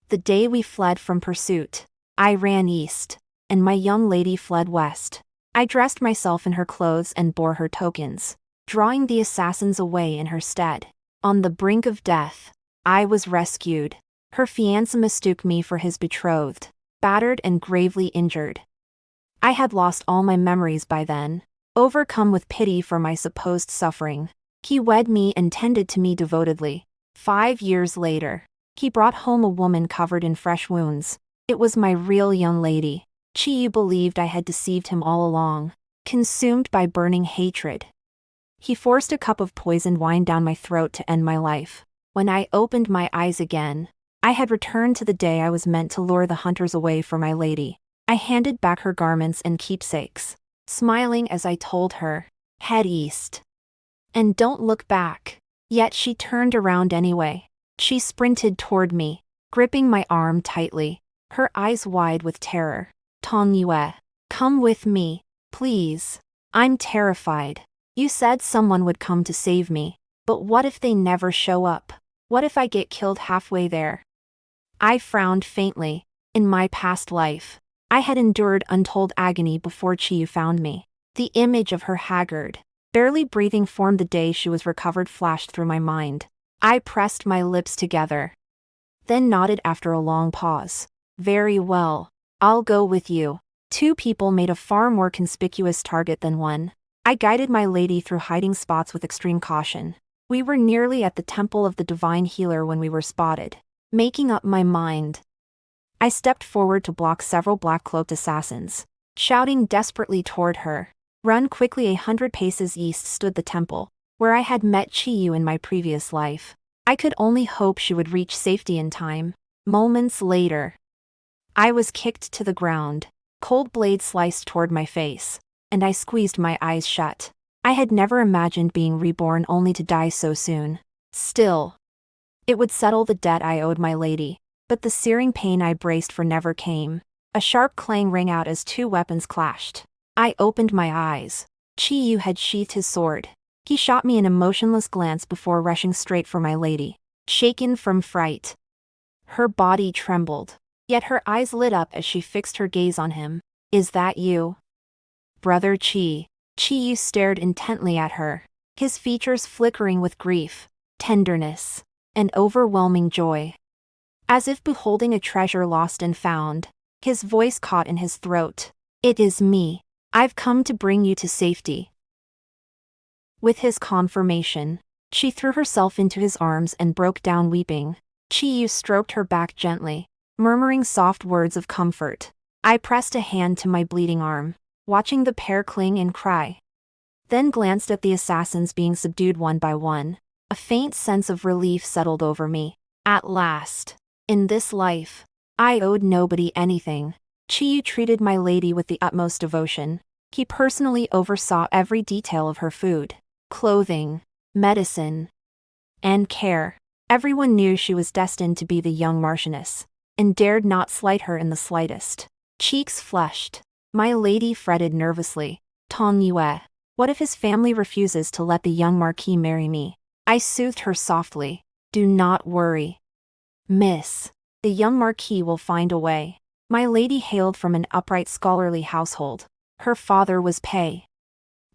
The day we fled from pursuit, I ran east, and my young lady fled west. I dressed myself in her clothes and bore her tokens, drawing the assassins away in her stead. On the brink of death, I was rescued. Her fiancé mistook me for his betrothed, battered and gravely injured. I had lost all my memories by then. Overcome with pity for my supposed suffering, he wed me and tended to me devotedly. 5 years later, he brought home a woman covered in fresh wounds. It was my real young lady. Chiyu believed I had deceived him all along, consumed by burning hatred. He forced a cup of poisoned wine down my throat to end my life. When I opened my eyes again, I had returned to the day I was meant to lure the hunters away for my lady. I handed back her garments and keepsakes, smiling as I told her, "Head east. And don't look back." Yet she turned around anyway. She sprinted toward me, gripping my arm tightly, her eyes wide with terror. "Tong Yue, come with me, please. I'm terrified. You said someone would come to save me, but what if they never show up? What if I get killed halfway there?" I frowned faintly. In my past life, I had endured untold agony before Chiyu found me. The image of her haggard, barely breathing form the day she was recovered flashed through my mind. I pressed my lips together, then nodded after a long pause. "Very well. I'll go with you." 2 people made a far more conspicuous target than one. I guided my lady through hiding spots with extreme caution. We were nearly at the temple of the divine healer when we were spotted. Making up my mind, I stepped forward to block several black-cloaked assassins, shouting desperately toward her. Run quickly. 100 paces east stood the temple, where I had met Chiyu in my previous life. I could only hope she would reach safety in time. Moments later, I was kicked to the ground. Cold blades sliced toward my face, and I squeezed my eyes shut. I had never imagined being reborn only to die so soon. Still, it would settle the debt I owed my lady, but the searing pain I braced for never came. A sharp clang rang out as 2 weapons clashed. I opened my eyes. Chiyu had sheathed his sword. He shot me an emotionless glance before rushing straight for my lady, shaken from fright. Her body trembled, yet her eyes lit up as she fixed her gaze on him. "Is that you, Brother Chi?" Chiyu stared intently at her, his features flickering with grief, tenderness, and overwhelming joy. As if beholding a treasure lost and found, his voice caught in his throat. "It is me. I've come to bring you to safety." With his confirmation, she threw herself into his arms and broke down weeping. Chiyu stroked her back gently, murmuring soft words of comfort. I pressed a hand to my bleeding arm, watching the pair cling and cry. Then glanced at the assassins being subdued one by one. A faint sense of relief settled over me. At last, in this life, I owed nobody anything. Chiyu treated my lady with the utmost devotion. He personally oversaw every detail of her food, clothing, medicine, and care. Everyone knew she was destined to be the young Marchioness, and dared not slight her in the slightest. Cheeks flushed. My lady fretted nervously. "Tong Yue, what if his family refuses to let the young Marquis marry me?" I soothed her softly. "Do not worry, Miss. The young Marquis will find a way." My lady hailed from an upright scholarly household. Her father was Pei,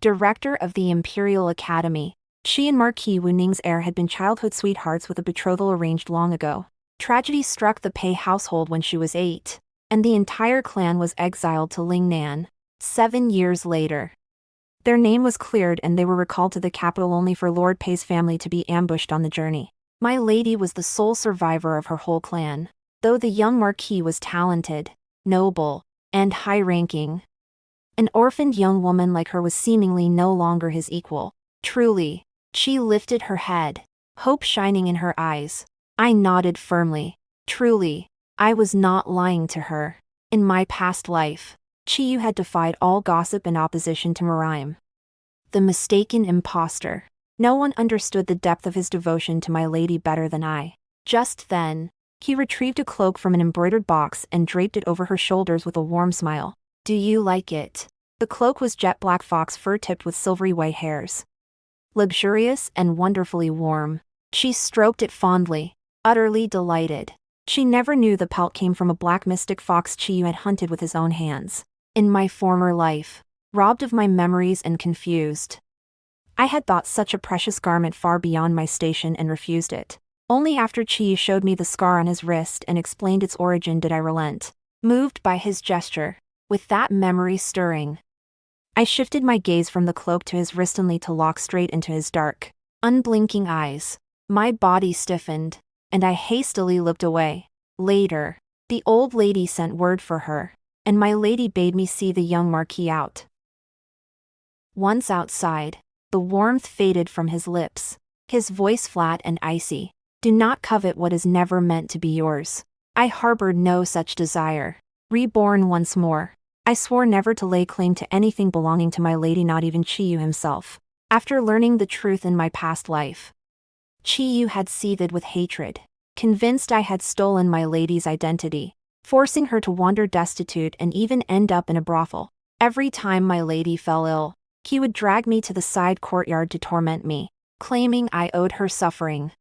director of the Imperial Academy. She and Marquis Wu Ning's heir had been childhood sweethearts with a betrothal arranged long ago. Tragedy struck the Pei household when she was 8, and the entire clan was exiled to Lingnan. 7 years later, their name was cleared and they were recalled to the capital only for Lord Pei's family to be ambushed on the journey. My lady was the sole survivor of her whole clan, though the young Marquis was talented, noble, and high-ranking. An orphaned young woman like her was seemingly no longer his equal. Truly, she lifted her head, hope shining in her eyes. I nodded firmly. Truly, I was not lying to her. In my past life, Chiyu had defied all gossip and opposition to Miraim. The mistaken impostor. No one understood the depth of his devotion to my lady better than I. Just then, he retrieved a cloak from an embroidered box and draped it over her shoulders with a warm smile. "Do you like it?" The cloak was jet black fox fur tipped with silvery white hairs. Luxurious and wonderfully warm. She stroked it fondly, utterly delighted. She never knew the pelt came from a black mystic fox Chiyu had hunted with his own hands. In my former life, robbed of my memories and confused, I had thought such a precious garment far beyond my station and refused it. Only after Chiyu showed me the scar on his wrist and explained its origin did I relent, moved by his gesture. With that memory stirring, I shifted my gaze from the cloak to his wrist only to lock straight into his dark, unblinking eyes. My body stiffened, and I hastily looked away. Later, the old lady sent word for her, and my lady bade me see the young Marquis out. Once outside, the warmth faded from his lips, his voice flat and icy. Do not covet what is never meant to be yours. I harbored no such desire. Reborn once more, I swore never to lay claim to anything belonging to my lady, not even Chiyu himself. After learning the truth in my past life, Chiyu had seethed with hatred, convinced I had stolen my lady's identity, forcing her to wander destitute and even end up in a brothel. Every time my lady fell ill, he would drag me to the side courtyard to torment me, claiming I owed her suffering,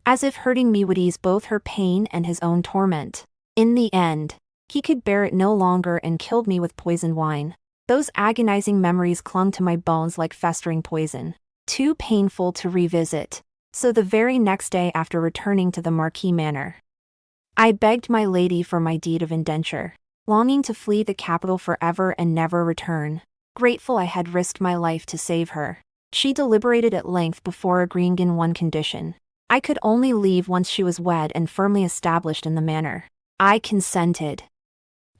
as if hurting me would ease both her pain and his own torment. In the end, he could bear it no longer and killed me with poisoned wine. Those agonizing memories clung to my bones like festering poison, too painful to revisit. So the very next day after returning to the Marquis Manor, I begged my lady for my deed of indenture, longing to flee the capital forever and never return. Grateful I had risked my life to save her, she deliberated at length before agreeing in one condition. I could only leave once she was wed and firmly established in the manor. I consented,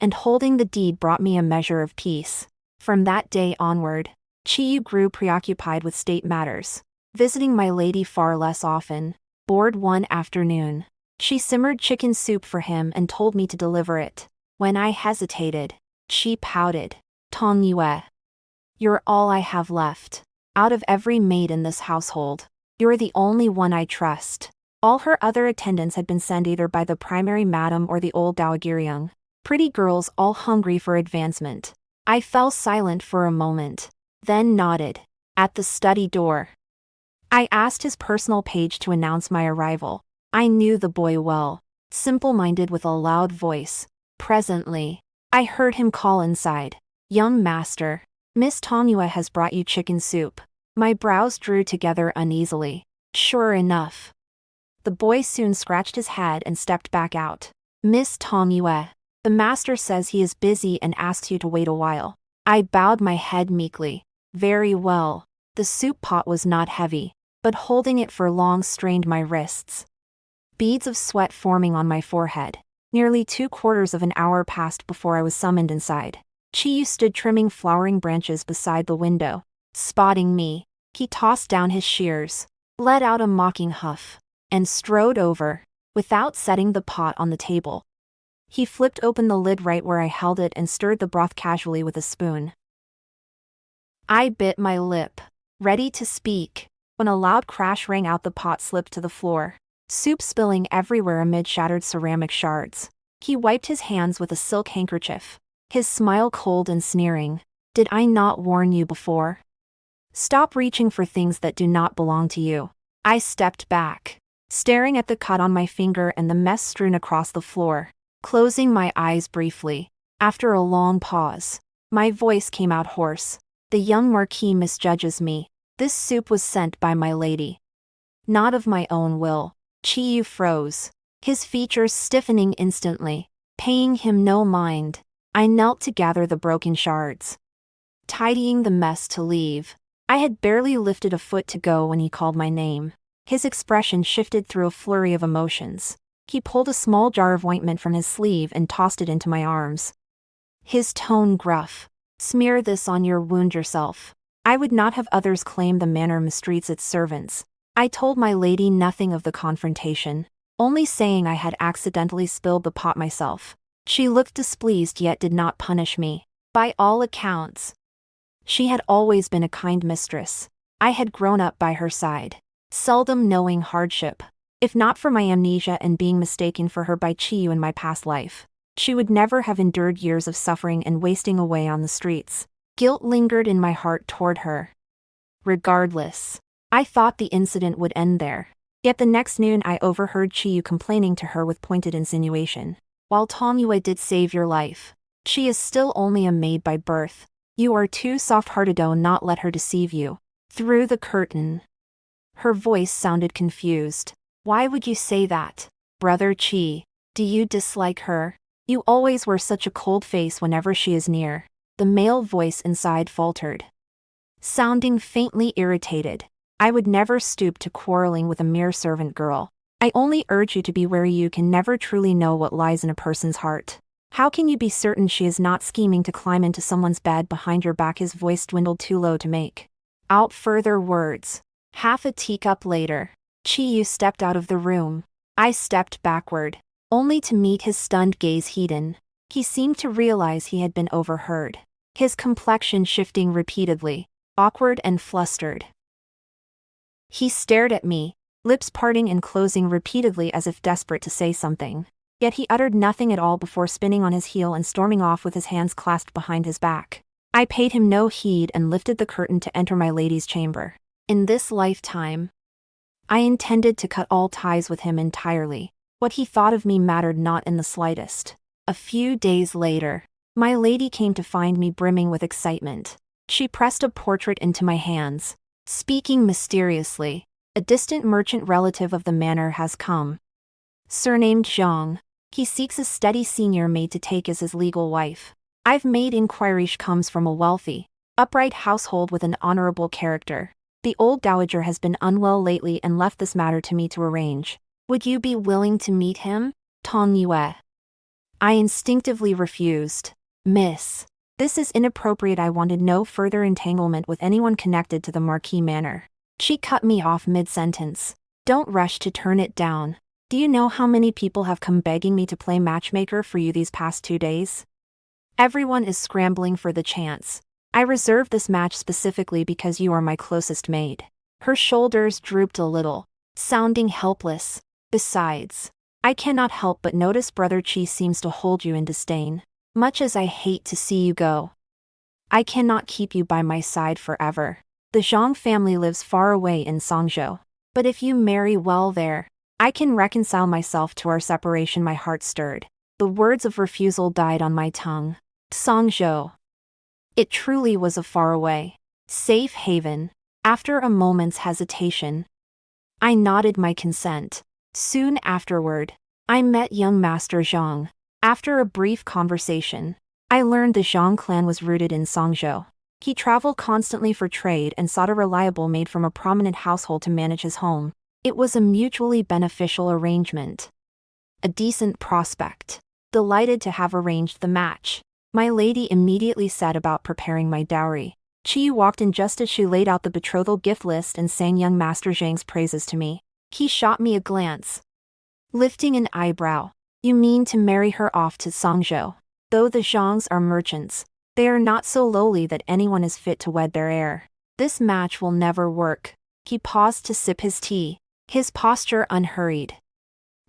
and holding the deed brought me a measure of peace. From that day onward, Chiyu grew preoccupied with state matters, visiting my lady far less often. Bored one afternoon, she simmered chicken soup for him and told me to deliver it. When I hesitated, she pouted. Tong Yue, you're all I have left. Out of every maid in this household, you're the only one I trust. All her other attendants had been sent either by the primary madam or the old Daogiryung. Pretty girls all hungry for advancement. I fell silent for a moment, then nodded. At the study door, I asked his personal page to announce my arrival. I knew the boy well, simple-minded with a loud voice. Presently, I heard him call inside. Young master, Miss Tongyue has brought you chicken soup. My brows drew together uneasily. Sure enough, the boy soon scratched his head and stepped back out. Miss Tongyue, the master says he is busy and asks you to wait a while. I bowed my head meekly. Very well. The soup pot was not heavy, but holding it for long strained my wrists. Beads of sweat forming on my forehead. Nearly 2/4 of an hour passed before I was summoned inside. Chiyu stood trimming flowering branches beside the window. Spotting me, he tossed down his shears, let out a mocking huff, and strode over, without setting the pot on the table. He flipped open the lid right where I held it and stirred the broth casually with a spoon. I bit my lip, ready to speak, when a loud crash rang out. The pot slipped to the floor, soup spilling everywhere amid shattered ceramic shards. He wiped his hands with a silk handkerchief, his smile cold and sneering. Did I not warn you before? Stop reaching for things that do not belong to you. I stepped back, staring at the cut on my finger and the mess strewn across the floor, closing my eyes briefly. After a long pause, my voice came out hoarse. The young Marquis misjudges me. This soup was sent by my lady, not of my own will. Chiyu froze, his features stiffening instantly. Paying him no mind, I knelt to gather the broken shards, tidying the mess to leave. I had barely lifted a foot to go when he called my name. His expression shifted through a flurry of emotions. He pulled a small jar of ointment from his sleeve and tossed it into my arms. His tone gruff. Smear this on your wound yourself. I would not have others claim the manor mistreats its servants. I told my lady nothing of the confrontation, only saying I had accidentally spilled the pot myself. She looked displeased yet did not punish me. By all accounts, she had always been a kind mistress. I had grown up by her side, seldom knowing hardship. If not for my amnesia and being mistaken for her by Chiyu in my past life, she would never have endured years of suffering and wasting away on the streets. Guilt lingered in my heart toward her. Regardless, I thought the incident would end there. Yet the next noon I overheard Chiyu complaining to her with pointed insinuation. While Tongyue did save your life, she is still only a maid by birth. You are too soft-hearted to not let her deceive you. Through the curtain. Her voice sounded confused. Why would you say that? Brother Chi, do you dislike her? You always wear such a cold face whenever she is near. The male voice inside faltered, sounding faintly irritated. I would never stoop to quarreling with a mere servant girl. I only urge you to be wary. You can never truly know what lies in a person's heart. How can you be certain she is not scheming to climb into someone's bed behind your back? His voice dwindled too low to make out further words. Half a teacup later, Chiyu stepped out of the room. I stepped backward, only to meet his stunned gaze. He seemed to realize he had been overheard, his complexion shifting repeatedly, awkward and flustered. He stared at me, lips parting and closing repeatedly as if desperate to say something. Yet he uttered nothing at all before spinning on his heel and storming off with his hands clasped behind his back. I paid him no heed and lifted the curtain to enter my lady's chamber. In this lifetime, I intended to cut all ties with him entirely. What he thought of me mattered not in the slightest. A few days later, my lady came to find me brimming with excitement. She pressed a portrait into my hands, speaking mysteriously. A distant merchant relative of the manor has come. Surnamed Zhang. He seeks a steady senior maid to take as his legal wife. I've made inquiry. She comes from a wealthy, upright household with an honorable character. The old dowager has been unwell lately and left this matter to me to arrange. Would you be willing to meet him? Tongyue. I instinctively refused. Miss, this is inappropriate. I wanted no further entanglement with anyone connected to the Marquis Manor. She cut me off mid-sentence. Don't rush to turn it down. Do you know how many people have come begging me to play matchmaker for you these past 2 days? Everyone is scrambling for the chance. I reserved this match specifically because you are my closest maid. Her shoulders drooped a little, sounding helpless. Besides, I cannot help but notice Brother Chi seems to hold you in disdain. Much as I hate to see you go, I cannot keep you by my side forever. The Zhang family lives far away in Songzhou. But if you marry well there, I can reconcile myself to our separation. My heart stirred. The words of refusal died on my tongue. Songzhou. It truly was a faraway, safe haven. After a moment's hesitation, I nodded my consent. Soon afterward, I met young Master Zhang. After a brief conversation, I learned the Zhang clan was rooted in Songzhou. He traveled constantly for trade and sought a reliable maid from a prominent household to manage his home. It was a mutually beneficial arrangement. A decent prospect. Delighted to have arranged the match, my lady immediately set about preparing my dowry. Chi walked in just as she laid out the betrothal gift list and sang young Master Zhang's praises to me. He shot me a glance, lifting an eyebrow. You mean to marry her off to Songzhou? Though the Zhangs are merchants, they are not so lowly that anyone is fit to wed their heir. This match will never work. He paused to sip his tea, his posture unhurried,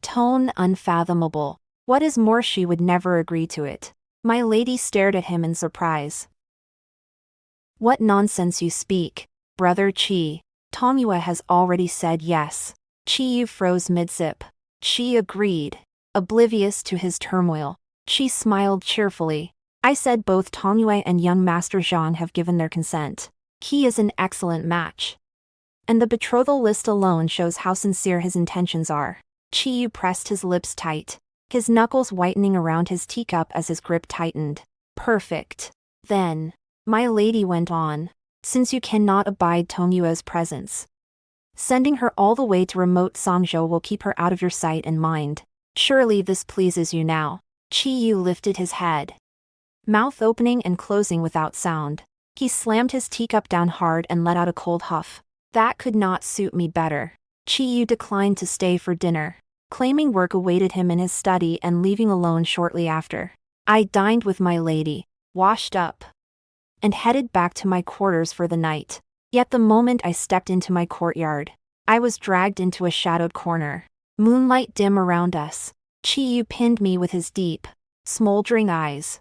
tone unfathomable. What is more, she would never agree to it. My lady stared at him in surprise. What nonsense you speak, Brother Chi. Tongyue has already said yes. Chiyu froze mid-sip. She agreed, oblivious to his turmoil. She smiled cheerfully. I said both Tongyue and young Master Zhang have given their consent. He is an excellent match. And the betrothal list alone shows how sincere his intentions are. Chiyu pressed his lips tight, his knuckles whitening around his teacup as his grip tightened. Perfect. Then, my lady went on, since you cannot abide Tongyue's presence, sending her all the way to remote Songzhou will keep her out of your sight and mind. Surely this pleases you now. Chiyu lifted his head, mouth opening and closing without sound. He slammed his teacup down hard and let out a cold huff. That could not suit me better. Chiyu declined to stay for dinner, claiming work awaited him in his study and leaving alone shortly after. I dined with my lady, washed up, and headed back to my quarters for the night. Yet the moment I stepped into my courtyard, I was dragged into a shadowed corner. Moonlight dim around us. Chiyu pinned me with his deep, smoldering eyes,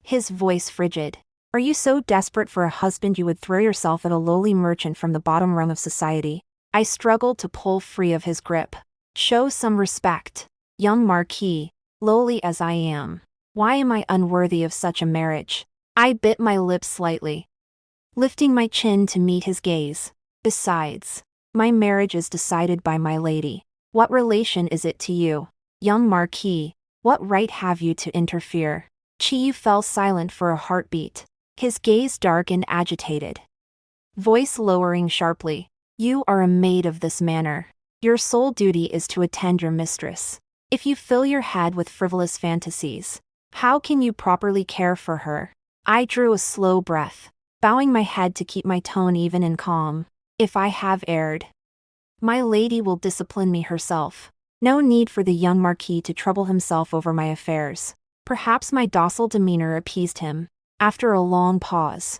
his voice frigid. Are you so desperate for a husband you would throw yourself at a lowly merchant from the bottom rung of society? I struggled to pull free of his grip. Show some respect, young Marquis, lowly as I am. Why am I unworthy of such a marriage? I bit my lips slightly, lifting my chin to meet his gaze. Besides, my marriage is decided by my lady. What relation is it to you, young Marquis? What right have you to interfere? Chiyu fell silent for a heartbeat, his gaze dark and agitated. Voice lowering sharply. You are a maid of this manor. Your sole duty is to attend your mistress. If you fill your head with frivolous fantasies, how can you properly care for her? I drew a slow breath, bowing my head to keep my tone even and calm. If I have erred, my lady will discipline me herself. No need for the young Marquis to trouble himself over my affairs. Perhaps my docile demeanor appeased him. After a long pause,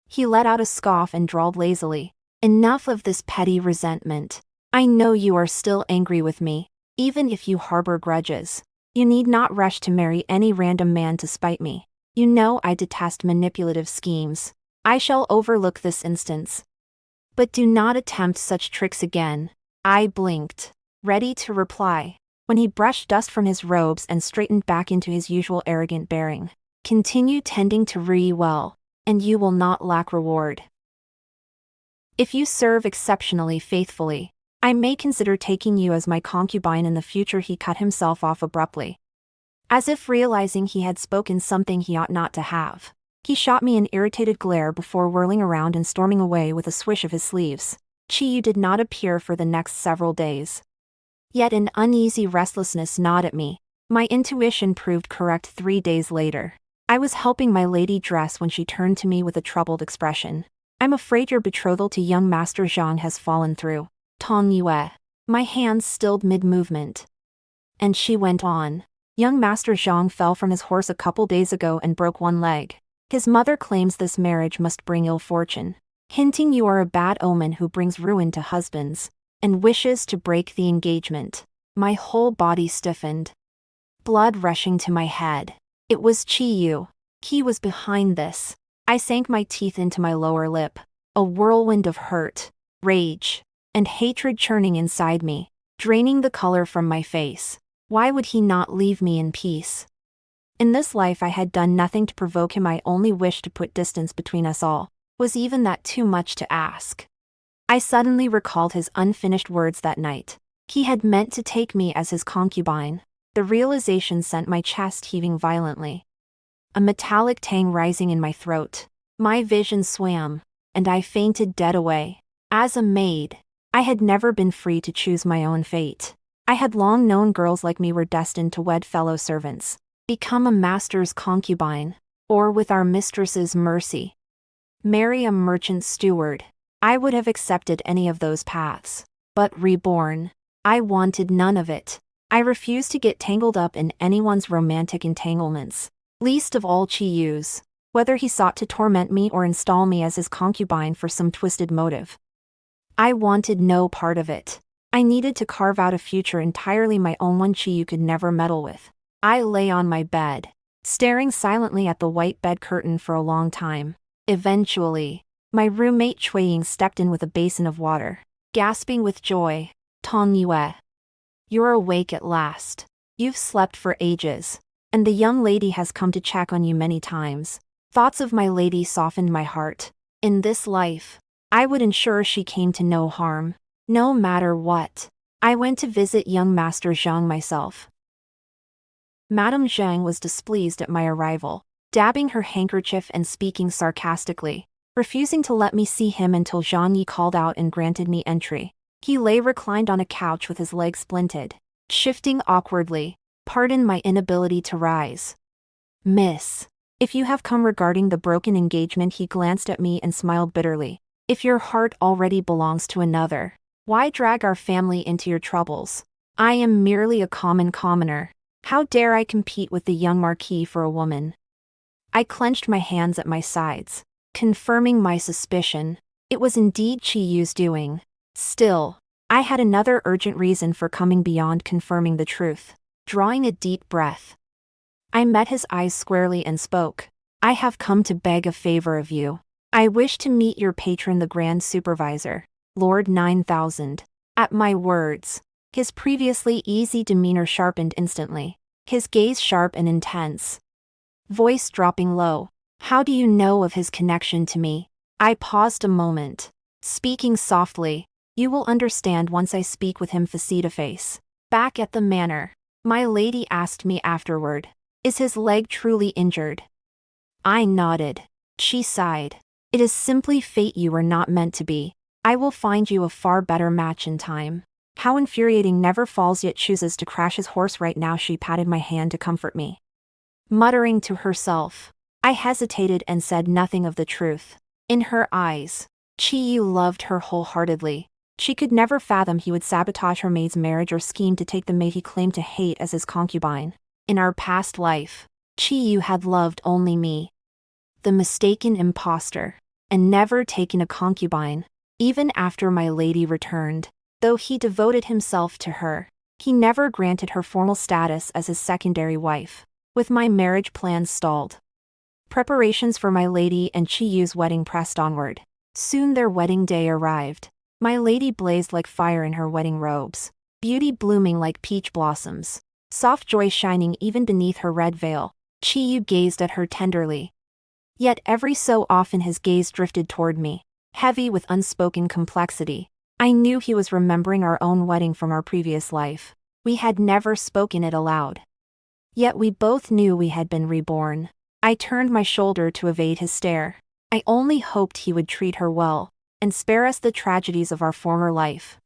he let out a scoff and drawled lazily, Enough of this petty resentment. I know you are still angry with me, even if you harbor grudges. You need not rush to marry any random man to spite me. You know I detest manipulative schemes. I shall overlook this instance. But do not attempt such tricks again. I blinked, ready to reply, when he brushed dust from his robes and straightened back into his usual arrogant bearing. Continue tending to Rui well, and you will not lack reward. If you serve exceptionally faithfully, I may consider taking you as my concubine in the future. He cut himself off abruptly, as if realizing he had spoken something he ought not to have. He shot me an irritated glare before whirling around and storming away with a swish of his sleeves. Chiyu did not appear for the next several days. Yet an uneasy restlessness gnawed at me. My intuition proved correct 3 days later. I was helping my lady dress when she turned to me with a troubled expression. I'm afraid your betrothal to young Master Zhang has fallen through. Tong Yue. My hands stilled mid-movement. And she went on. Young Master Zhang fell from his horse a couple days ago and broke one leg. His mother claims this marriage must bring ill fortune, hinting you are a bad omen who brings ruin to husbands, and wishes to break the engagement. My whole body stiffened, blood rushing to my head. It was Chiyu. He was behind this. I sank my teeth into my lower lip, a whirlwind of hurt, rage, and hatred churning inside me, draining the color from my face. Why would he not leave me in peace? In this life I had done nothing to provoke him. I only wished to put distance between us all. Was even that too much to ask? I suddenly recalled his unfinished words that night. He had meant to take me as his concubine. The realization sent my chest heaving violently, a metallic tang rising in my throat. My vision swam, and I fainted dead away. As a maid, I had never been free to choose my own fate. I had long known girls like me were destined to wed fellow servants, become a master's concubine, or with our mistress's mercy, marry a merchant steward. I would have accepted any of those paths. But reborn, I wanted none of it. I refused to get tangled up in anyone's romantic entanglements, least of all Chiyu's, whether he sought to torment me or install me as his concubine for some twisted motive. I wanted no part of it. I needed to carve out a future entirely my own, one Chiyu could never meddle with. I lay on my bed, staring silently at the white bed curtain for a long time. Eventually, my roommate Chuiying stepped in with a basin of water, gasping with joy. Tong Yue, you're awake at last. You've slept for ages, and the young lady has come to check on you many times. Thoughts of my lady softened my heart. In this life, I would ensure she came to no harm, no matter what. I went to visit young Master Zhang myself. Madame Zhang was displeased at my arrival, dabbing her handkerchief and speaking sarcastically, refusing to let me see him until Zhang Yi called out and granted me entry. He lay reclined on a couch with his legs splinted, shifting awkwardly. Pardon my inability to rise, Miss. If you have come regarding the broken engagement, he glanced at me and smiled bitterly. If your heart already belongs to another, why drag our family into your troubles? I am merely a common commoner. How dare I compete with the young Marquis for a woman? I clenched my hands at my sides, confirming my suspicion. It was indeed Chiyu's doing. Still, I had another urgent reason for coming beyond confirming the truth. Drawing a deep breath, I met his eyes squarely and spoke. I have come to beg a favor of you. I wish to meet your patron, the Grand Supervisor. Lord 9000. At my words, his previously easy demeanor sharpened instantly, his gaze sharp and intense. Voice dropping low. How do you know of his connection to me? I paused a moment. Speaking softly. You will understand once I speak with him face to face. Back at the manor, my lady asked me afterward, is his leg truly injured? I nodded. She sighed. It is simply fate, you were not meant to be. I will find you a far better match in time. How infuriating, never falls yet chooses to crash his horse right now. She patted my hand to comfort me. Muttering to herself, I hesitated and said nothing of the truth. In her eyes, Chi-Yu loved her wholeheartedly. She could never fathom he would sabotage her maid's marriage or scheme to take the maid he claimed to hate as his concubine. In our past life, Chi-Yu had loved only me, the mistaken imposter, and never taken a concubine. Even after my lady returned, though he devoted himself to her, he never granted her formal status as his secondary wife. With my marriage plans stalled, preparations for my lady and Chi-Yu's wedding pressed onward. Soon their wedding day arrived. My lady blazed like fire in her wedding robes, beauty blooming like peach blossoms, soft joy shining even beneath her red veil. Chi-Yu gazed at her tenderly. Yet every so often his gaze drifted toward me, heavy with unspoken complexity. I knew he was remembering our own wedding from our previous life. We had never spoken it aloud. Yet we both knew we had been reborn. I turned my shoulder to evade his stare. I only hoped he would treat her well, and spare us the tragedies of our former life.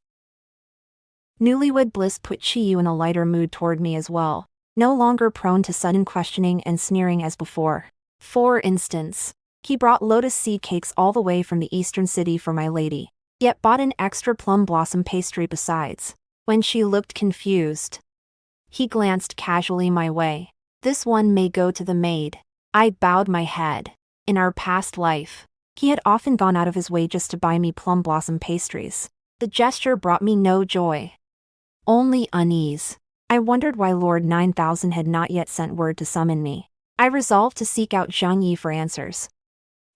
Newlywed bliss put Chi-Yu in a lighter mood toward me as well, no longer prone to sudden questioning and sneering as before. For instance, he brought lotus seed cakes all the way from the eastern city for my lady, yet bought an extra plum blossom pastry besides. When she looked confused, he glanced casually my way. This one may go to the maid. I bowed my head. In our past life, he had often gone out of his way just to buy me plum blossom pastries. The gesture brought me no joy, only unease. I wondered why Lord 9000 had not yet sent word to summon me. I resolved to seek out Zhang Yi for answers,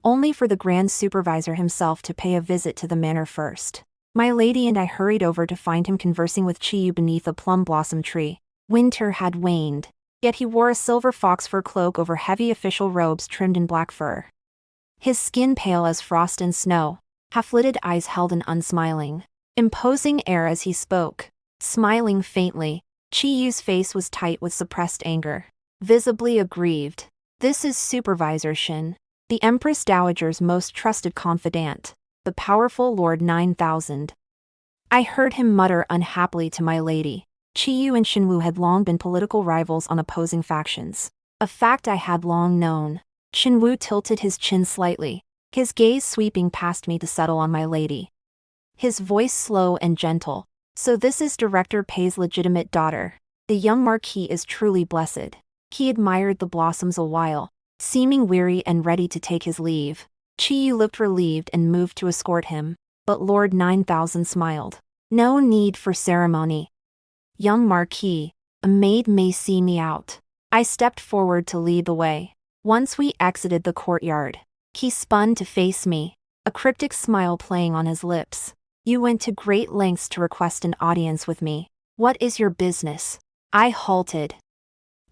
only for the Grand Supervisor himself to pay a visit to the manor first. My lady and I hurried over to find him conversing with Chi-Yu beneath a plum blossom tree. Winter had waned, yet he wore a silver fox fur cloak over heavy official robes trimmed in black fur. His skin pale as frost and snow, half-lidded eyes held an unsmiling, imposing air as he spoke. Smiling faintly, Chi-Yu's face was tight with suppressed anger, visibly aggrieved. This is Supervisor Shin, the Empress Dowager's most trusted confidant, the powerful Lord 9000. I heard him mutter unhappily to my lady. Chi-Yu and Shinwu had long been political rivals on opposing factions, a fact I had long known. Shinwu tilted his chin slightly, his gaze sweeping past me to settle on my lady. His voice slow and gentle. So this is Director Pei's legitimate daughter. The young Marquis is truly blessed. He admired the blossoms a while, seeming weary and ready to take his leave. Chi-Yu looked relieved and moved to escort him, but Lord 9000 smiled. No need for ceremony. Young Marquis, a maid may see me out. I stepped forward to lead the way. Once we exited the courtyard, he spun to face me, a cryptic smile playing on his lips. You went to great lengths to request an audience with me. What is your business? I halted,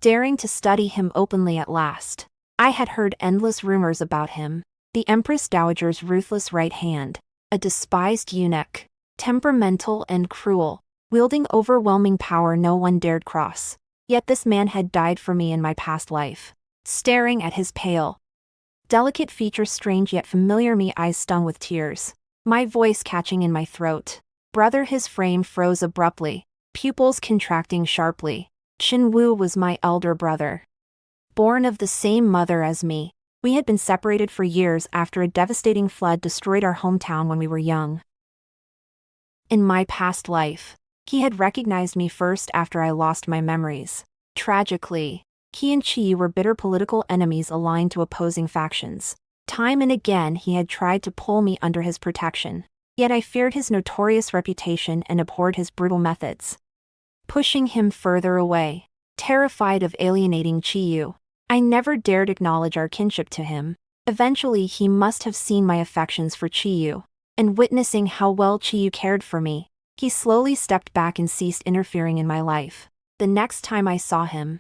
daring to study him openly at last. I had heard endless rumors about him. The Empress Dowager's ruthless right hand, a despised eunuch, temperamental and cruel, wielding overwhelming power no one dared cross. Yet this man had died for me in my past life. Staring at his pale, delicate features, strange yet familiar, me eyes stung with tears, my voice catching in my throat. Brother, his frame froze abruptly, pupils contracting sharply. Shinwu was my elder brother, born of the same mother as me. We had been separated for years after a devastating flood destroyed our hometown when we were young. In my past life, he had recognized me first after I lost my memories. Tragically, he and Chi were bitter political enemies aligned to opposing factions. Time and again he had tried to pull me under his protection, yet I feared his notorious reputation and abhorred his brutal methods. Pushing him further away, terrified of alienating Chi, I never dared acknowledge our kinship to him. Eventually he must have seen my affections for Chi, and witnessing how well Chiyu cared for me, he slowly stepped back and ceased interfering in my life. The next time I saw him,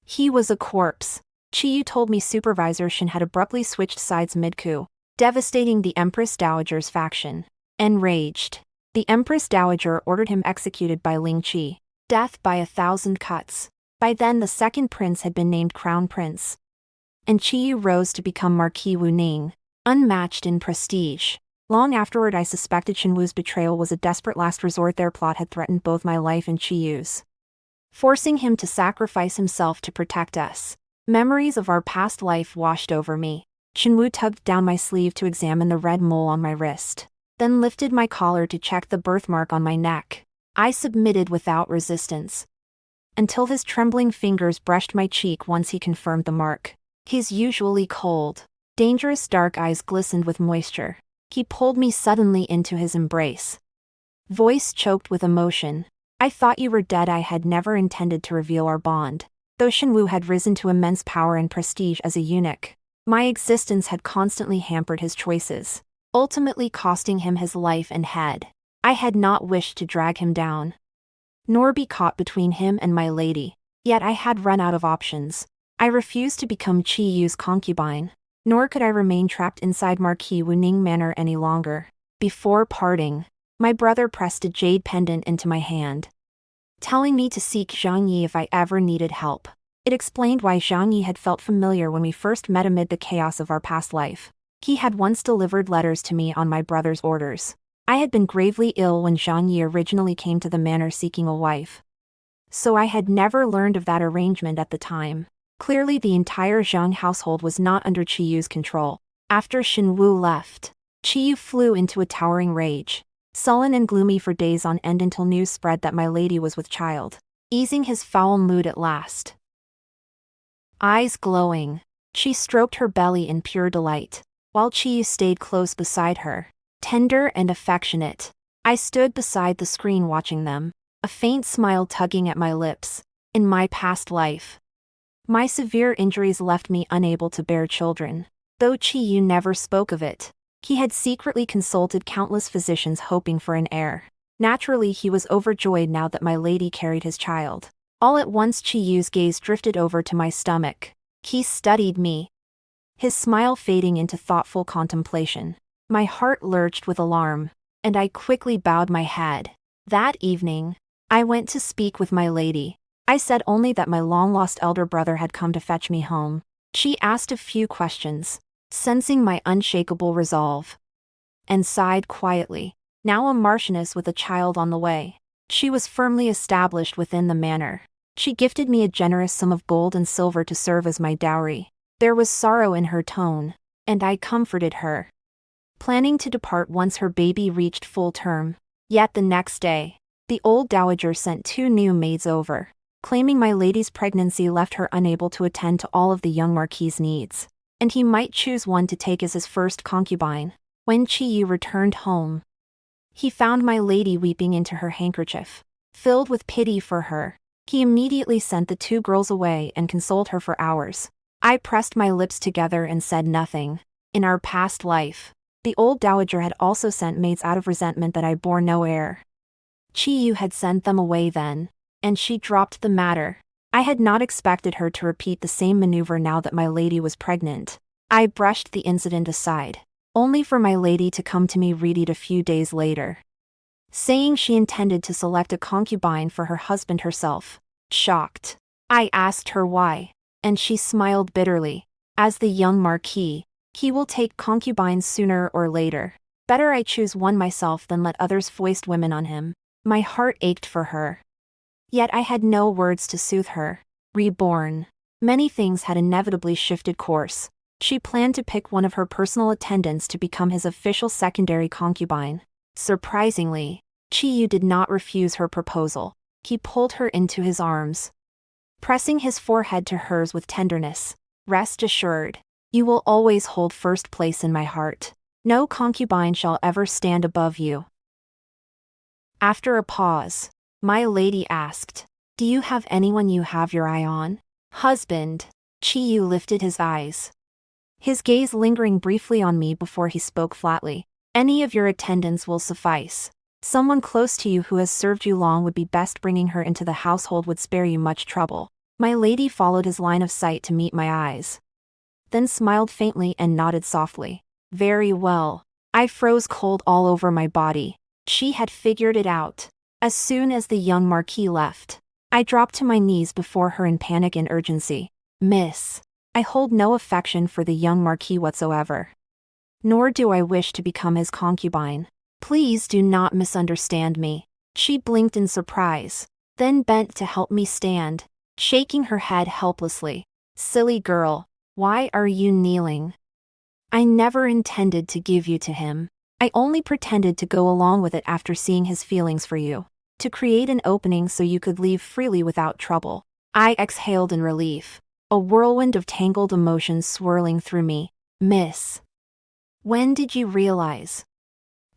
he was a corpse. Chiyu told me Supervisor Shin had abruptly switched sides mid-coup, devastating the Empress Dowager's faction. Enraged, the Empress Dowager ordered him executed by Ling Qi. Death by 1,000 cuts. By then the second prince had been named Crown Prince, and Chiyu rose to become Marquis Wu Ning, unmatched in prestige. Long afterward I suspected Shenwu's betrayal was a desperate last resort. Their plot had threatened both my life and Chiyu's, forcing him to sacrifice himself to protect us. Memories of our past life washed over me. Shenwu tugged down my sleeve to examine the red mole on my wrist, then lifted my collar to check the birthmark on my neck. I submitted without resistance, until his trembling fingers brushed my cheek once he confirmed the mark. His usually cold, dangerous dark eyes glistened with moisture. He pulled me suddenly into his embrace, voice choked with emotion. I thought you were dead. I had never intended to reveal our bond. Though Shenwu had risen to immense power and prestige as a eunuch, my existence had constantly hampered his choices, ultimately costing him his life and head. I had not wished to drag him down, nor be caught between him and my lady. Yet I had run out of options. I refused to become Chiyu's concubine, nor could I remain trapped inside Marquis Wu Ning Manor any longer. Before parting, my brother pressed a jade pendant into my hand, telling me to seek Zhang Yi if I ever needed help. It explained why Zhang Yi had felt familiar when we first met amid the chaos of our past life. He had once delivered letters to me on my brother's orders. I had been gravely ill when Zhang Yi originally came to the manor seeking a wife, so I had never learned of that arrangement at the time. Clearly the entire Zhang household was not under Chiyu's control. After Shenwu left, Chiyu flew into a towering rage, sullen and gloomy for days on end until news spread that my lady was with child, easing his foul mood at last. Eyes glowing, she stroked her belly in pure delight, while Chiyu stayed close beside her, tender and affectionate. I stood beside the screen watching them, a faint smile tugging at my lips. In my past life, my severe injuries left me unable to bear children. Though Chiyu never spoke of it, he had secretly consulted countless physicians hoping for an heir. Naturally he was overjoyed now that my lady carried his child. All at once Chiyu's gaze drifted over to my stomach. He studied me, his smile fading into thoughtful contemplation. My heart lurched with alarm, and I quickly bowed my head. That evening, I went to speak with my lady. I said only that my long-lost elder brother had come to fetch me home. She asked a few questions, sensing my unshakable resolve, and sighed quietly. Now a marchioness with a child on the way, she was firmly established within the manor. She gifted me a generous sum of gold and silver to serve as my dowry. There was sorrow in her tone, and I comforted her, planning to depart once her baby reached full term. Yet the next day, the old dowager sent 2 new maids over, claiming my lady's pregnancy left her unable to attend to all of the young marquis's needs, and he might choose one to take as his first concubine. When Chiyu returned home, he found my lady weeping into her handkerchief. Filled with pity for her, he immediately sent the 2 girls away and consoled her for hours. I pressed my lips together and said nothing. In our past life, the old dowager had also sent maids out of resentment that I bore no heir. Chiyu had sent them away then, and she dropped the matter. I had not expected her to repeat the same maneuver now that my lady was pregnant. I brushed the incident aside, only for my lady to come to me readied a few days later, saying she intended to select a concubine for her husband herself. Shocked, I asked her why, and she smiled bitterly. As the young marquis, he will take concubines sooner or later. Better I choose one myself than let others foist women on him. My heart ached for her, yet I had no words to soothe her. Reborn. Many things had inevitably shifted course. She planned to pick one of her personal attendants to become his official secondary concubine. Surprisingly, Chiyu did not refuse her proposal. He pulled her into his arms, pressing his forehead to hers with tenderness. Rest assured, you will always hold first place in my heart. No concubine shall ever stand above you. After a pause, my lady asked, do you have anyone you have your eye on? Husband. Chiyu lifted his eyes, his gaze lingering briefly on me before he spoke flatly. Any of your attendants will suffice. Someone close to you who has served you long would be best. Bringing her into the household would spare you much trouble. My lady followed his line of sight to meet my eyes, then smiled faintly and nodded softly. Very well. I froze cold all over my body. She had figured it out. As soon as the young Marquis left, I dropped to my knees before her in panic and urgency. Miss, I hold no affection for the young Marquis whatsoever. Nor do I wish to become his concubine. Please do not misunderstand me. She blinked in surprise, then bent to help me stand, shaking her head helplessly. Silly girl, why are you kneeling? I never intended to give you to him. I only pretended to go along with it after seeing his feelings for you, to create an opening so you could leave freely without trouble. I exhaled in relief, a whirlwind of tangled emotions swirling through me. Miss, when did you realize?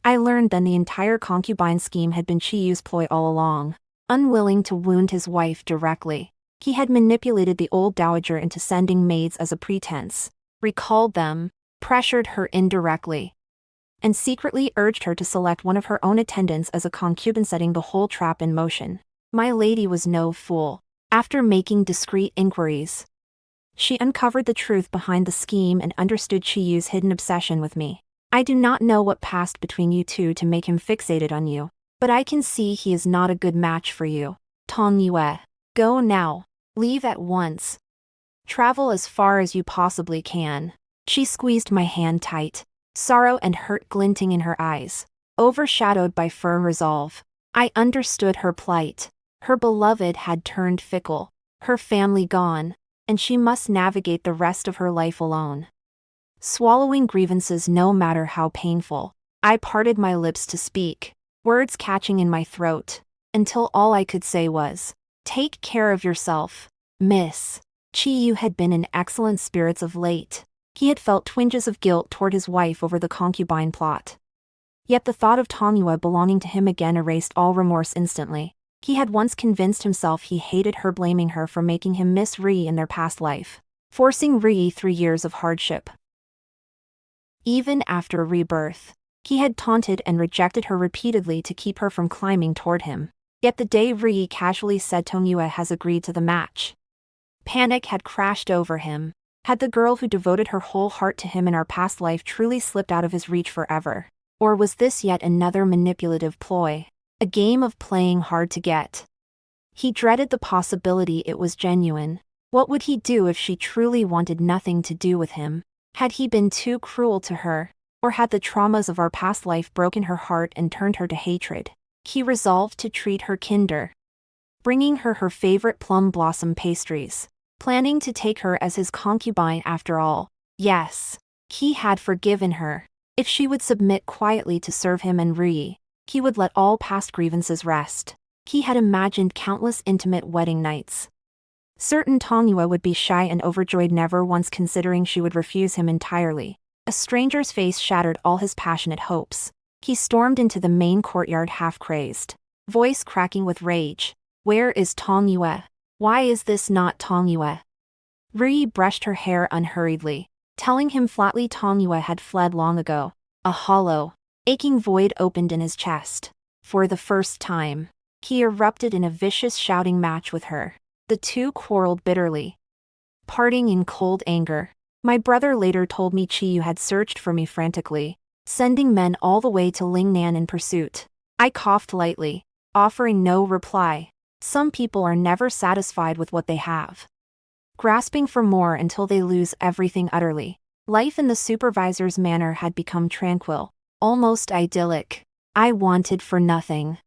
I learned then the entire concubine scheme had been Chiyu's ploy all along. Unwilling to wound his wife directly, he had manipulated the old dowager into sending maids as a pretense, recalled them, pressured her indirectly, and secretly urged her to select one of her own attendants as a concubine, setting the whole trap in motion. My lady was no fool. After making discreet inquiries, she uncovered the truth behind the scheme and understood Chiyu's hidden obsession with me. I do not know what passed between you two to make him fixated on you, but I can see he is not a good match for you. Tong Yue, go now. Leave at once. Travel as far as you possibly can. She squeezed my hand tight, sorrow and hurt glinting in her eyes, overshadowed by firm resolve. I understood her plight. Her beloved had turned fickle, her family gone, and she must navigate the rest of her life alone. Swallowing grievances no matter how painful, I parted my lips to speak, words catching in my throat, until all I could say was, "Take care of yourself, miss." Chiyu had been in excellent spirits of late. He had felt twinges of guilt toward his wife over the concubine plot. Yet the thought of Tongyue belonging to him again erased all remorse instantly. He had once convinced himself he hated her, blaming her for making him miss Ri in their past life, forcing Ri through years of hardship. Even after rebirth, he had taunted and rejected her repeatedly to keep her from climbing toward him. Yet the day Ri casually said Tongyue has agreed to the match, panic had crashed over him. Had the girl who devoted her whole heart to him in our past life truly slipped out of his reach forever? Or was this yet another manipulative ploy? A game of playing hard to get? He dreaded the possibility it was genuine. What would he do if she truly wanted nothing to do with him? Had he been too cruel to her? Or had the traumas of our past life broken her heart and turned her to hatred? He resolved to treat her kinder, bringing her her favorite plum blossom pastries, planning to take her as his concubine after all. Yes, he had forgiven her. If she would submit quietly to serve him and Ri, he would let all past grievances rest. He had imagined countless intimate wedding nights. Certain Tongyue would be shy and overjoyed, never once considering she would refuse him entirely. A stranger's face shattered all his passionate hopes. He stormed into the main courtyard half-crazed, voice cracking with rage. Where is Tongyue? Why is this not Tongyue? Ri brushed her hair unhurriedly, telling him flatly Tongyue had fled long ago. A hollow, aching void opened in his chest. For the first time, he erupted in a vicious shouting match with her. The two quarreled bitterly, parting in cold anger. My brother later told me Chiyu had searched for me frantically, sending men all the way to Lingnan in pursuit. I coughed lightly, offering no reply. Some people are never satisfied with what they have, grasping for more until they lose everything utterly. Life in the supervisor's manor had become tranquil, almost idyllic. I wanted for nothing,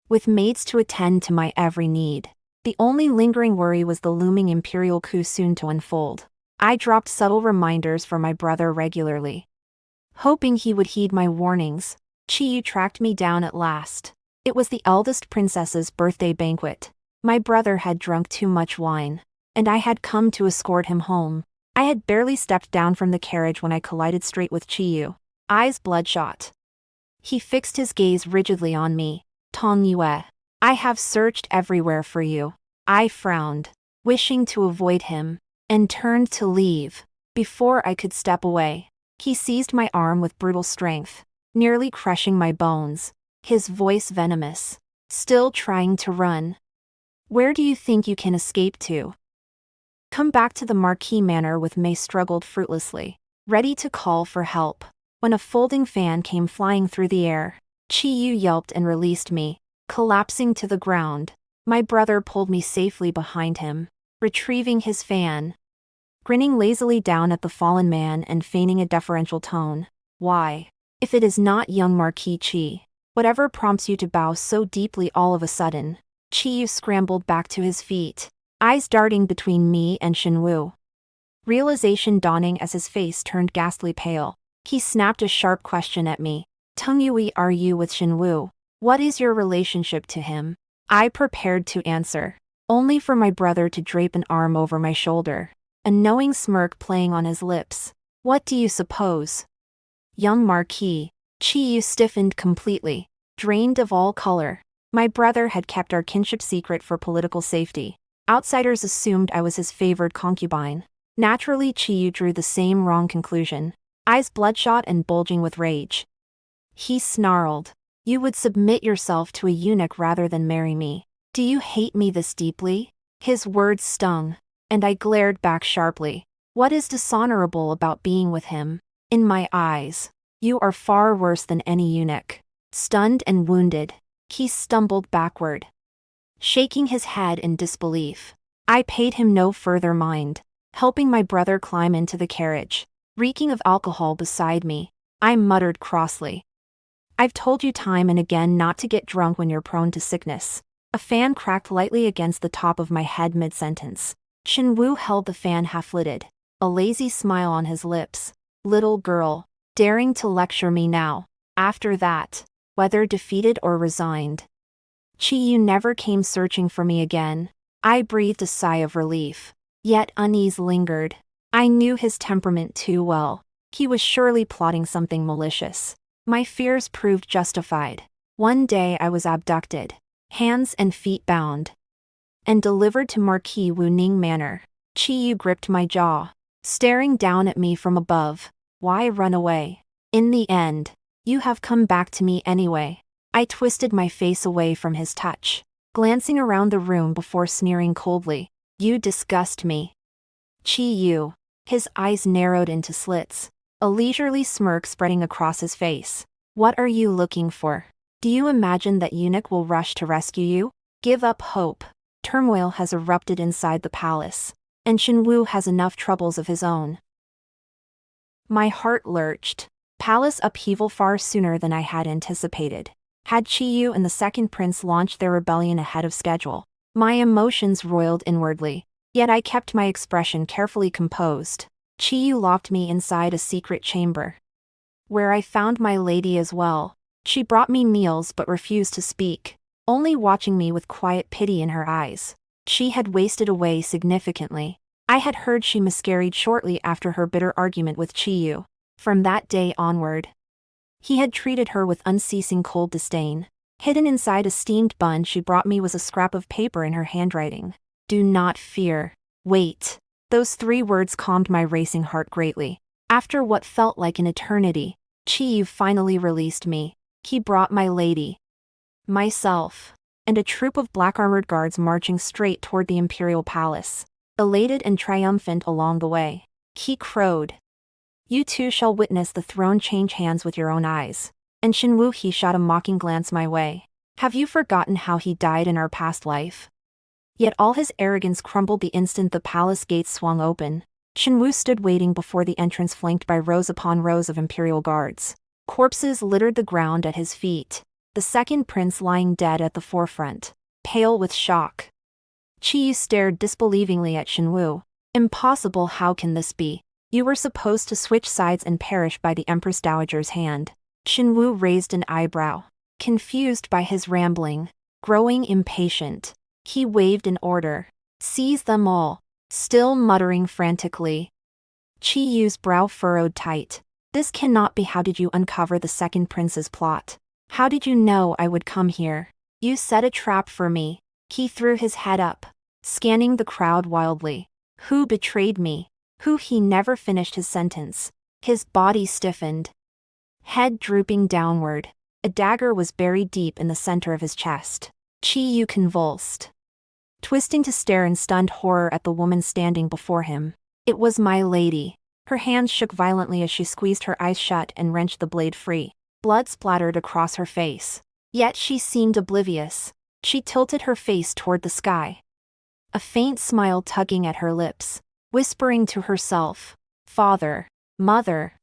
with maids to attend to my every need. The only lingering worry was the looming imperial coup soon to unfold. I dropped subtle reminders for my brother regularly, hoping he would heed my warnings. Chiyu tracked me down at last. It was the eldest princess's birthday banquet. My brother had drunk too much wine, and I had come to escort him home. I had barely stepped down from the carriage when I collided straight with Chiyu, eyes bloodshot. He fixed his gaze rigidly on me. Tongyue, I have searched everywhere for you. I frowned, wishing to avoid him, and turned to leave. Before I could step away, he seized my arm with brutal strength, nearly crushing my bones, his voice venomous. Still trying to run. Where do you think you can escape to? Come back to the Marquis Manor with May struggled fruitlessly, ready to call for help. When a folding fan came flying through the air, Chi-Yu yelped and released me, collapsing to the ground. My brother pulled me safely behind him, retrieving his fan. Grinning lazily down at the fallen man and feigning a deferential tone. Why? If it is not young Marquis Chi, whatever prompts you to bow so deeply all of a sudden? Chi-Yu scrambled back to his feet, eyes darting between me and Shinwu. Realization dawning as his face turned ghastly pale, he snapped a sharp question at me. Tongyue, are you with Shinwu? What is your relationship to him? I prepared to answer, only for my brother to drape an arm over my shoulder, a knowing smirk playing on his lips. What do you suppose? Young Marquis. Chi-Yu stiffened completely, drained of all color. My brother had kept our kinship secret for political safety. Outsiders assumed I was his favored concubine. Naturally, Chi-Yu drew the same wrong conclusion, eyes bloodshot and bulging with rage. He snarled, "You would submit yourself to a eunuch rather than marry me. Do you hate me this deeply?" His words stung, and I glared back sharply. What is dishonorable about being with him? In my eyes, you are far worse than any eunuch. Stunned and wounded, he stumbled backward, shaking his head in disbelief. I paid him no further mind, helping my brother climb into the carriage, reeking of alcohol beside me. I muttered crossly, "I've told you time and again not to get drunk when you're prone to sickness." A fan cracked lightly against the top of my head mid-sentence. Shinwu held the fan half-lidded, a lazy smile on his lips. Little girl, daring to lecture me now. After that, whether defeated or resigned, Chi-Yu never came searching for me again. I breathed a sigh of relief, yet unease lingered. I knew his temperament too well. He was surely plotting something malicious. My fears proved justified. One day I was abducted, hands and feet bound, and delivered to Marquis Wuning Manor. Chi-Yu gripped my jaw, staring down at me from above. Why run away? In the end, you have come back to me anyway. I twisted my face away from his touch, glancing around the room before sneering coldly. You disgust me. Chi-Yu. His eyes narrowed into slits, a leisurely smirk spreading across his face. What are you looking for? Do you imagine that eunuch will rush to rescue you? Give up hope. Turmoil has erupted inside the palace, and Shinwu has enough troubles of his own. My heart lurched. Palace upheaval far sooner than I had anticipated. Had Chi-Yu and the second prince launched their rebellion ahead of schedule? My emotions roiled inwardly, yet I kept my expression carefully composed. Chi-Yu locked me inside a secret chamber, where I found my lady as well. She brought me meals but refused to speak, only watching me with quiet pity in her eyes. She had wasted away significantly. I had heard she miscarried shortly after her bitter argument with Chi-Yu. From that day onward, he had treated her with unceasing cold disdain. Hidden inside a steamed bun she brought me was a scrap of paper in her handwriting. Do not fear. Wait. Those 3 words calmed my racing heart greatly. After what felt like an eternity, Chi-Yu finally released me. He brought my lady, myself, and a troop of black-armored guards marching straight toward the imperial palace, elated and triumphant along the way. He crowed, "You too shall witness the throne change hands with your own eyes." And Shinwu, he shot a mocking glance my way. Have you forgotten how he died in our past life? Yet all his arrogance crumbled the instant the palace gates swung open. Shinwu stood waiting before the entrance, flanked by rows upon rows of imperial guards. Corpses littered the ground at his feet, the second prince lying dead at the forefront, pale with shock. Chi stared disbelievingly at Shinwu. Impossible, how can this be? You were supposed to switch sides and perish by the Empress Dowager's hand. Shinwu raised an eyebrow, confused by his rambling. Growing impatient, he waved an order. Seize them all. Still muttering frantically, Chi-Yu's brow furrowed tight. This cannot be. How did you uncover the second prince's plot? How did you know I would come here? You set a trap for me. He threw his head up, scanning the crowd wildly. Who betrayed me? Who? He never finished his sentence. His body stiffened. Head drooping downward. A dagger was buried deep in the center of his chest. Chi-yu convulsed, twisting to stare in stunned horror at the woman standing before him. It was my lady. Her hands shook violently as she squeezed her eyes shut and wrenched the blade free. Blood splattered across her face. Yet she seemed oblivious. She tilted her face toward the sky, a faint smile tugging at her lips, whispering to herself, "Father, Mother,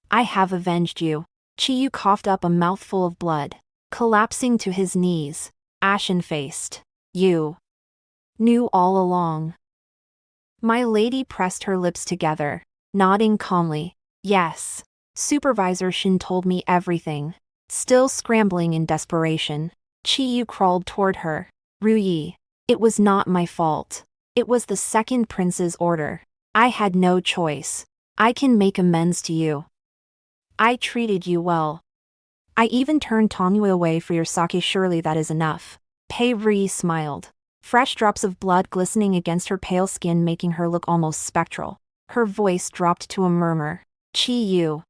I have avenged you." Chi-yu coughed up a mouthful of blood, collapsing to his knees, ashen-faced. "You knew all along." My lady pressed her lips together, nodding calmly. "Yes. Supervisor Shin told me everything." Still scrambling in desperation, Chi-yu crawled toward her. "Ruyi, it was not my fault. It was the second prince's order. I had no choice. I can make amends to you. I treated you well. I even turned Tongyu away for your sake. Surely that is enough." Pei Ri smiled, fresh drops of blood glistening against her pale skin making her look almost spectral. Her voice dropped to a murmur. "Chi-yu,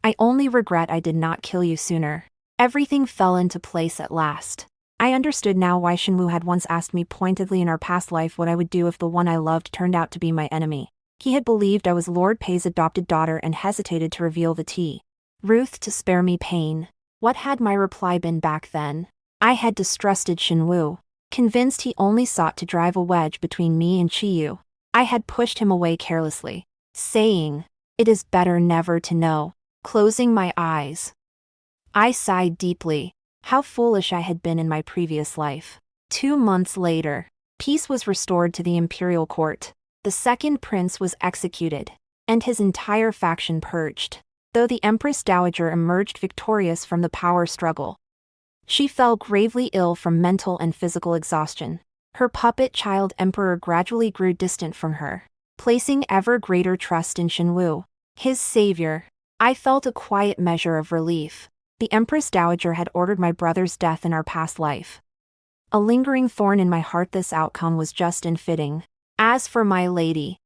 I only regret I did not kill you sooner." Everything fell into place at last. I understood now why Shinwoo had once asked me pointedly in our past life what I would do if the one I loved turned out to be my enemy. He had believed I was Lord Pei's adopted daughter and hesitated to reveal the truth to spare me pain. What had my reply been back then? I had distrusted Shinwoo, convinced he only sought to drive a wedge between me and Chi-yu. I had pushed him away carelessly, saying, "It is better never to know." Closing my eyes, I sighed deeply. How foolish I had been in my previous life. 2 months later, peace was restored to the imperial court. The second prince was executed, and his entire faction purged, though the Empress Dowager emerged victorious from the power struggle. She fell gravely ill from mental and physical exhaustion. Her puppet child emperor gradually grew distant from her, placing ever greater trust in Shinwoo, his savior. I felt a quiet measure of relief. The Empress Dowager had ordered my brother's death in our past life. A lingering thorn in my heart, this outcome was just and fitting. As for my lady,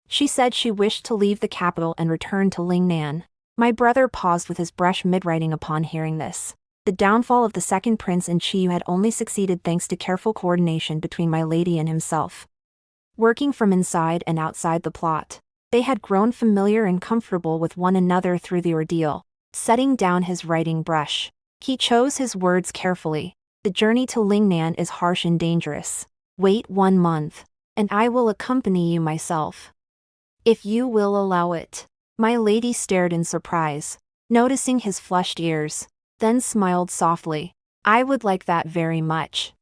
she said she wished to leave the capital and return to Lingnan. My brother paused with his brush mid-writing upon hearing this. The downfall of the second prince and Chi-yu had only succeeded thanks to careful coordination between my lady and himself. Working from inside and outside the plot, they had grown familiar and comfortable with one another through the ordeal. Setting down his writing brush, he chose his words carefully. "The journey to Lingnan is harsh and dangerous. Wait 1 month, and I will accompany you myself, if you will allow it." My lady stared in surprise, noticing his flushed ears, then smiled softly. "I would like that very much."